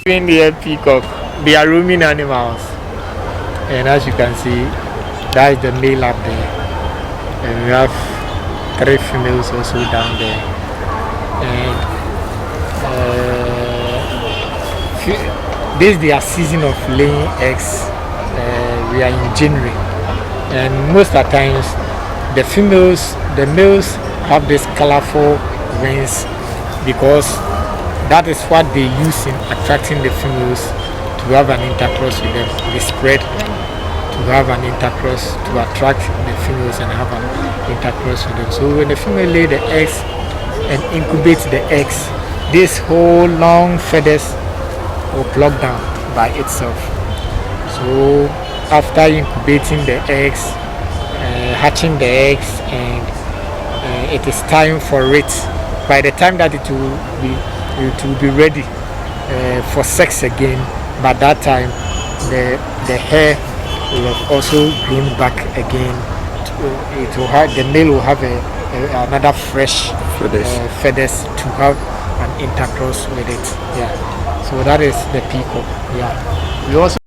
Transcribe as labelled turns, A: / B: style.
A: In the peacock, they are roaming animals, and as you can see, that is the male up there, and we have 3 females also down there, and this is their season of laying eggs. We are in January, and most of the times the males have this colorful wings because that is what they use in attracting the females to have an intercourse with them. They spread to have an intercourse to attract the females and have an intercourse with them. So when the female lay the eggs and incubates the eggs, this whole long feathers will plug down by itself. So after incubating the eggs, hatching the eggs, and it is time for it. By the time that it will be ready for sex again, by that time the hair will have also grown back again. It will have, the male will have another fresh feathers to have an intercourse with it. Yeah. So that is the peacock. Yeah. We also